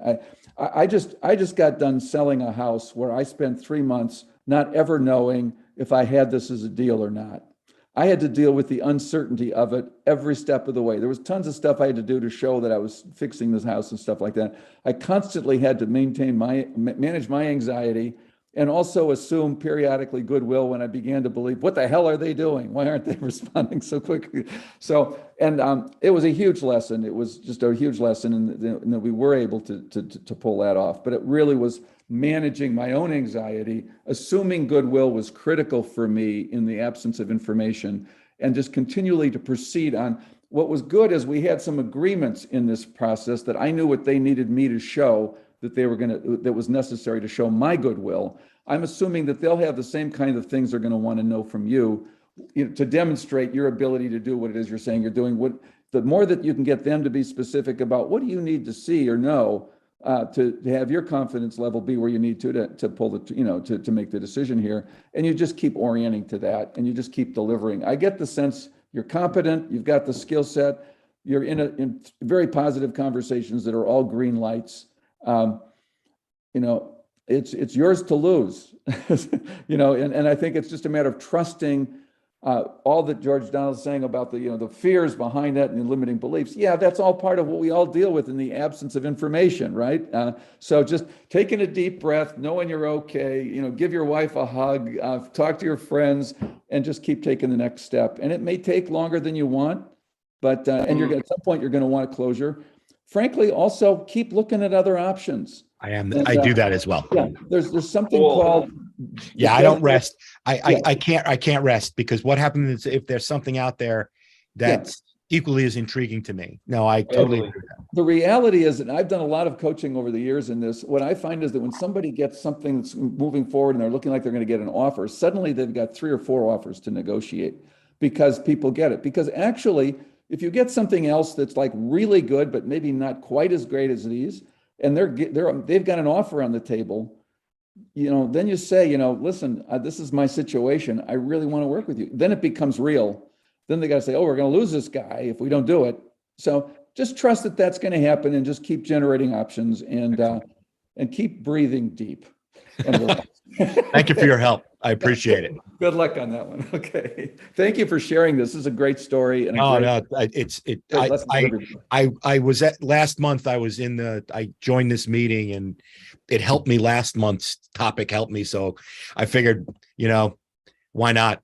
I just got done selling a house where I spent 3 months not ever knowing if I had this as a deal or not. I had to deal with the uncertainty of it every step of the way. There was tons of stuff I had to do to show that I was fixing this house and stuff like that. I constantly had to manage my anxiety and also assume periodically goodwill when I began to believe, what the hell are they doing? Why aren't they responding so quickly? So, and it was a huge lesson. It was just a huge lesson, and that we were able to pull that off. But it really was managing my own anxiety. Assuming goodwill was critical for me in the absence of information, and just continually to proceed on. What was good is we had some agreements in this process that I knew what they needed me to show that was necessary to show my goodwill. I'm assuming that they'll have the same kind of things they're going to want to know from you, to demonstrate your ability to do what it is you're saying you're doing. The more that you can get them to be specific about what do you need to see or know to have your confidence level be where you need to pull to make the decision here, and you just keep orienting to that, and you just keep delivering. I get the sense you're competent, you've got the skill set, you're in very positive conversations that are all green lights. It's yours to lose, and I think it's just a matter of trusting all that George Donald's saying about the fears behind that and the limiting beliefs. Yeah, that's all part of what we all deal with in the absence of information, right? So just taking a deep breath, knowing you're okay, give your wife a hug, talk to your friends, and just keep taking the next step. And it may take longer than you want, but and at some point you're going to want closure. Frankly, also keep looking at other options. I do that as well. Yeah, there's something called Yeah, I don't rest. I can't rest, because what happens is if there's something out there that's equally as intriguing to me. No, I totally agree with that. The reality is, and I've done a lot of coaching over the years in this, what I find is that when somebody gets something that's moving forward and they're looking like they're going to get an offer, suddenly they've got 3 or 4 offers to negotiate because people get it. Because actually, if you get something else that's like really good, but maybe not quite as great as these, and they've got an offer on the table, then you say, listen, this is my situation. I really want to work with you. Then it becomes real. Then they got to say, oh, we're going to lose this guy if we don't do it. So just trust that that's going to happen, and just keep generating options, and keep breathing deep. Thank you for your help. I appreciate it. Good luck on that one. Okay. Thank you for sharing this. This is a great story. And I was at last month. I joined this meeting, and it helped me. Last month's topic helped me. So I figured, why not?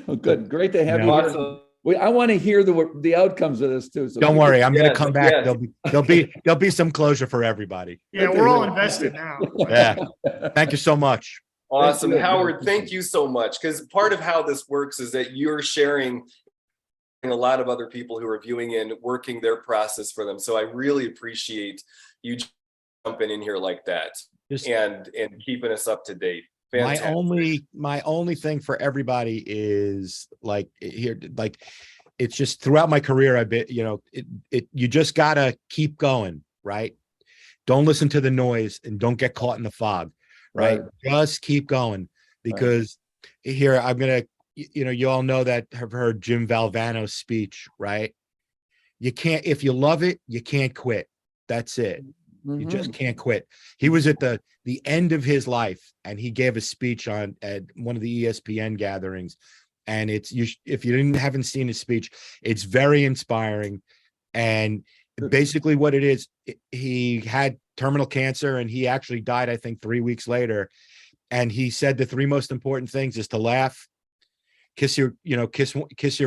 Oh, good. Great to have you here. I want to hear the outcomes of this too. So don't worry, I'm going to come back. There'll be some closure for everybody. Yeah, we're all invested now. Yeah. Thank you so much. Awesome. Howard, thank you so much. Because part of how this works is that you're sharing a lot of other people who are viewing and working their process for them. So I really appreciate you jumping in here like that and keeping us up to date. Fantastic. My only thing for everybody is it's just throughout my career, I've been, you just gotta keep going, right? Don't listen to the noise and don't get caught in the fog, right? Just keep going, because here I'm gonna, you all know that have heard Jim Valvano's speech, right? You can't, if you love it, you can't quit. That's it. You just can't quit. He was at the end of his life, and he gave a speech at one of the ESPN gatherings. And if you haven't seen his speech, it's very inspiring. And basically what it is, he had terminal cancer, and he actually died, I think, 3 weeks later. And he said the 3 most important things is to laugh, kiss your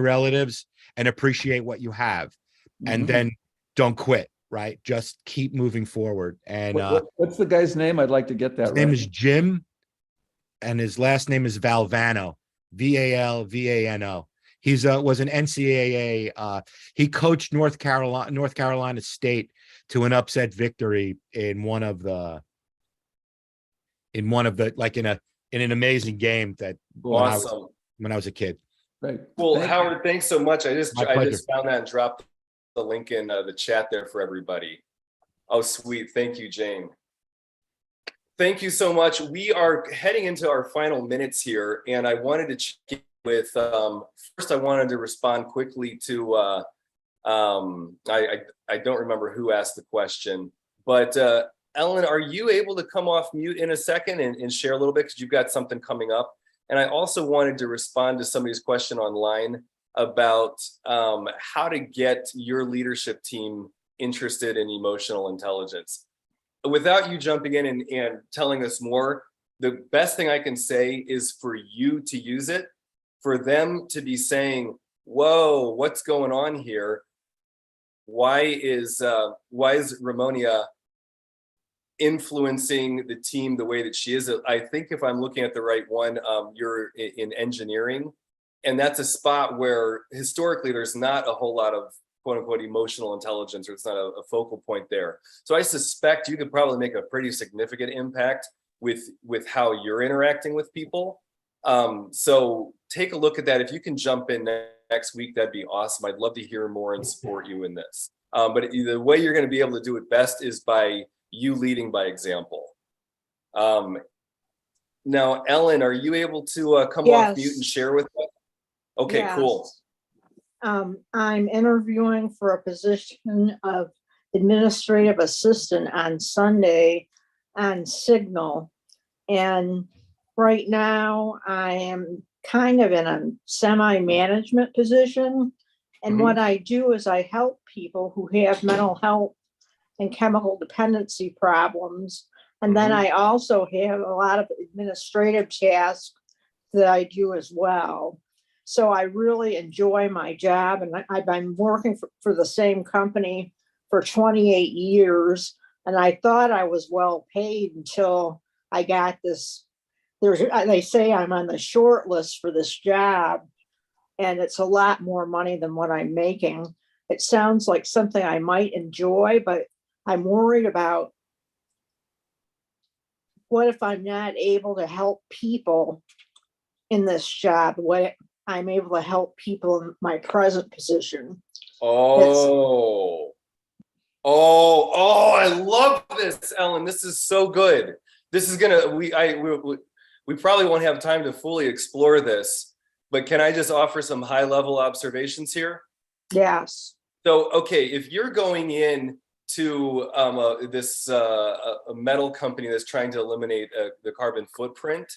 relatives, and appreciate what you have. And then don't quit. Right. Just keep moving forward. And what's the guy's name? I'd like to get that. His name is Jim, and his last name is Valvano, Valvano. He's was an NCAA. He coached North Carolina State to an upset victory in one of the in an amazing game that awesome. when I was a kid. Right. Well, Howard, thanks so much. I just found that and dropped the link in the chat there for everybody. Oh, sweet. Thank you, Jane. Thank you so much. We are heading into our final minutes here, and I wanted to check in with, first I wanted to respond quickly to, I don't remember who asked the question, but Ellen, are you able to come off mute in a second and share a little bit, because you've got something coming up? And I also wanted to respond to somebody's question online about how to get your leadership team interested in emotional intelligence. Without you jumping in and telling us more, the best thing I can say is for you to use it, for them to be saying, whoa, what's going on here? Why is Ramonia influencing the team the way that she is? I think if I'm looking at the right one, you're in engineering. And that's a spot where historically there's not a whole lot of quote unquote emotional intelligence, or it's not a focal point there. So I suspect you could probably make a pretty significant impact with how you're interacting with people. So take a look at that. If you can jump in next week, that'd be awesome. I'd love to hear more and support you in this. But the way you're going to be able to do it best is by you leading by example. Now, Ellen, are you able to come off mute and share with us? Okay, cool. I'm interviewing for a position of administrative assistant on Sunday on Signal. And right now I am kind of in a semi-management position. And what I do is I help people who have mental health and chemical dependency problems. And then I also have a lot of administrative tasks that I do as well. So I really enjoy my job, and I've been working for the same company for 28 years. And I thought I was well paid until I got this they say I'm on the short list for this job, and it's a lot more money than what I'm making. It sounds like something I might enjoy, but I'm worried about what if I'm not able to help people in this job? What I'm able to help people in my present position. Oh, I love this, Ellen. This is so good. This is gonna, we probably won't have time to fully explore this, but can I just offer some high level observations here? Yes. So, okay, if you're going in to a metal company that's trying to eliminate the carbon footprint,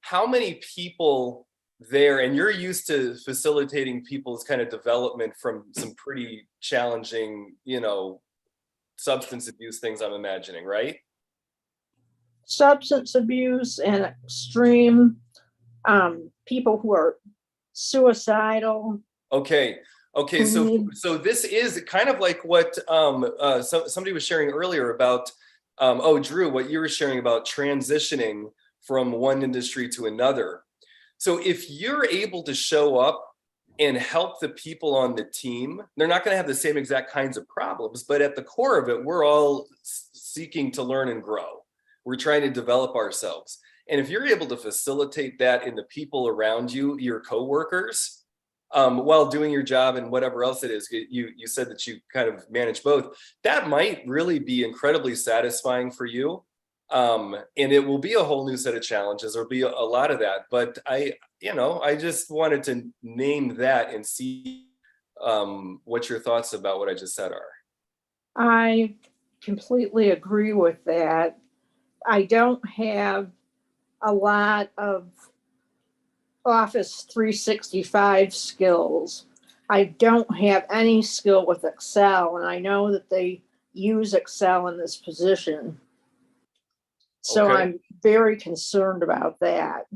how many people there, and you're used to facilitating people's kind of development from some pretty challenging, substance abuse things, I'm imagining, right? Substance abuse and extreme people who are suicidal. Okay. So this is kind of like what somebody was sharing earlier about, Drew, what you were sharing about transitioning from one industry to another. So if you're able to show up and help the people on the team, they're not going to have the same exact kinds of problems, but at the core of it, we're all seeking to learn and grow. We're trying to develop ourselves. And if you're able to facilitate that in the people around you, your coworkers, while doing your job and whatever else it is, you said that you kind of manage both, that might really be incredibly satisfying for you. And it will be a whole new set of challenges. There'll be a lot of that, but I just wanted to name that and see what your thoughts about what I just said are. I completely agree with that. I don't have a lot of Office 365 skills. I don't have any skill with Excel, and I know that they use Excel in this position. So Okay. I'm very concerned about that.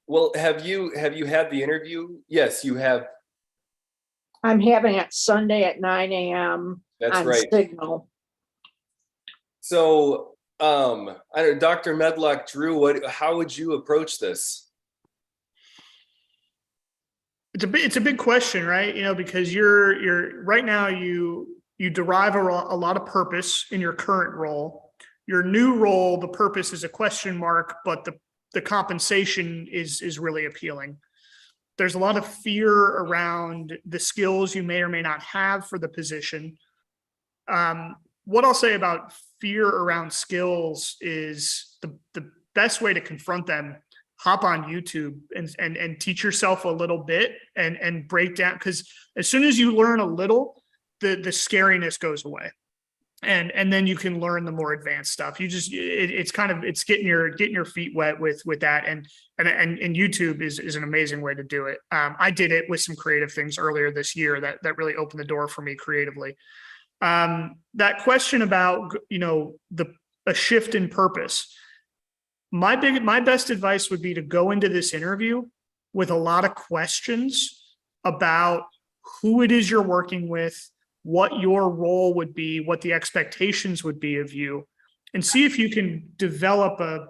Well, have you had the interview? Yes, you have. I'm having it Sunday at 9 a.m. That's on right. Signal. So, I don't know, Dr. Medlock, Drew, how would you approach this? It's a big question, right? Because you're right now you derive a lot of purpose in your current role. Your new role, the purpose is a question mark, but the compensation is really appealing. There's a lot of fear around the skills you may or may not have for the position. What I'll say about fear around skills is the best way to confront them, hop on YouTube and teach yourself a little bit and break down, because as soon as you learn a little, the scariness goes away. And then you can learn the more advanced stuff. It's getting your feet wet with that. And YouTube is an amazing way to do it. I did it with some creative things earlier this year that really opened the door for me creatively. That question about, a shift in purpose. My best advice would be to go into this interview with a lot of questions about who it is you're working with, what your role would be, what the expectations would be of you, and see if you can develop a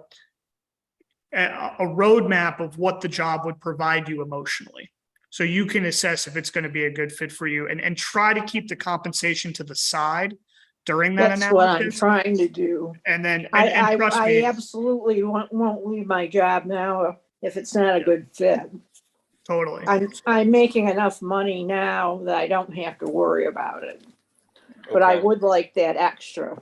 roadmap of what the job would provide you emotionally. So you can assess if it's going to be a good fit for you, and try to keep the compensation to the side during that That's analysis. what I'm trying to do. And then I trust me, absolutely won't leave my job now if it's not a good fit. totally. I'm making enough money now that I don't have to worry about it. But I Okay. would like that extra.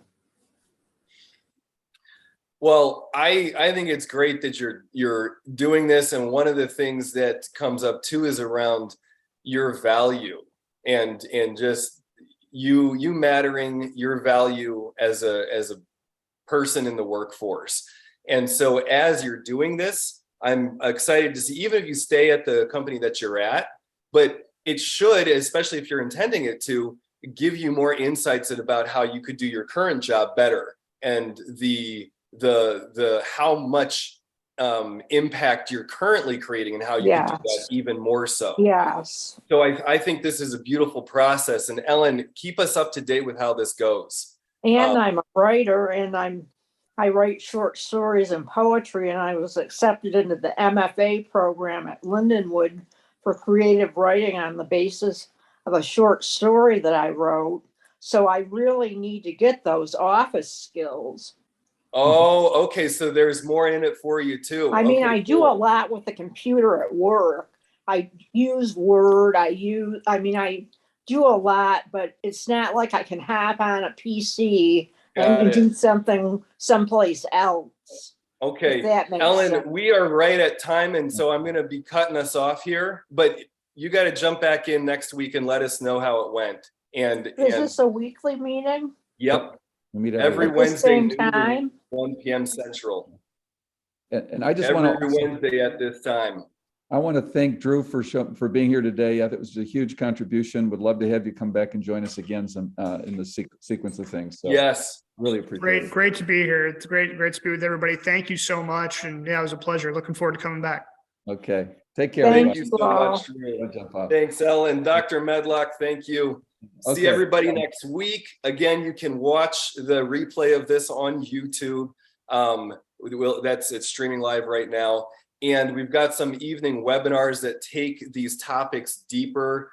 Well, I think it's great that you're doing this, and one of the things that comes up too is around your value and just you mattering, your value as a person in the workforce. And so as you're doing this, I'm excited to see, even if you stay at the company that you're at, but it should, especially if you're intending it to, give you more insights about how you could do your current job better, and the how much impact you're currently creating and how you can do that Yes. even more so. Yes. So I think this is a beautiful process. And Ellen, keep us up to date with how this goes. And I'm a writer, and I'm I write short stories and poetry, and I was accepted into the MFA program at Lindenwood for creative writing on the basis of a short story that I wrote. So I really need to get those office skills. Oh, okay. So there's more in it for you too. I mean, Okay, I do cool. a lot with the computer at work. I use Word. I do a lot, but it's not like I can hop on a PC Got and it. do something someplace else. Okay, If that makes Ellen, sense. we are right at time, and so I'm going to be cutting us off here. But you got to jump back in next week and let us know how it went. And Is this a weekly meeting yep, We meet every week. at the Wednesday same noon to time? 1 p.m. Central. And I just Every want to Wednesday at this time. I want to thank Drew for being here today. I thought it was a huge contribution. Would love to have you come back and join us again in the sequence of things. So Yes. really appreciate it. Great to be here. It's great to be with everybody. Thank you so much. And yeah, it was a pleasure. Looking forward to coming back. Okay. Take care. Thank Thank everybody. you so all. much, Drew. I'll jump off. Thanks, Ellen. Dr. Medlock, thank you. See Okay. everybody next week. Again, you can watch the replay of this on YouTube. It's streaming live right now. And we've got some evening webinars that take these topics deeper.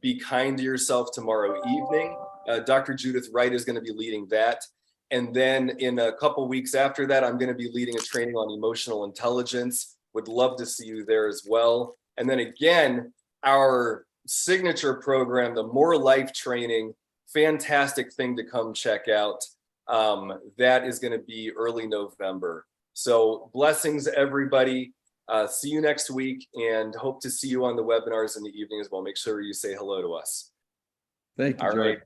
Be kind to yourself tomorrow evening. Dr. Judith Wright is going to be leading that. And then in a couple weeks after that, I'm going to be leading a training on emotional intelligence. Would love to see you there as well. And then again, our signature program, the More Life Training, fantastic thing to come check out. That is going to be early November. So blessings, everybody. See you next week, and hope to see you on the webinars in the evening as well. Make sure you say hello to us. Thank you, All George. right.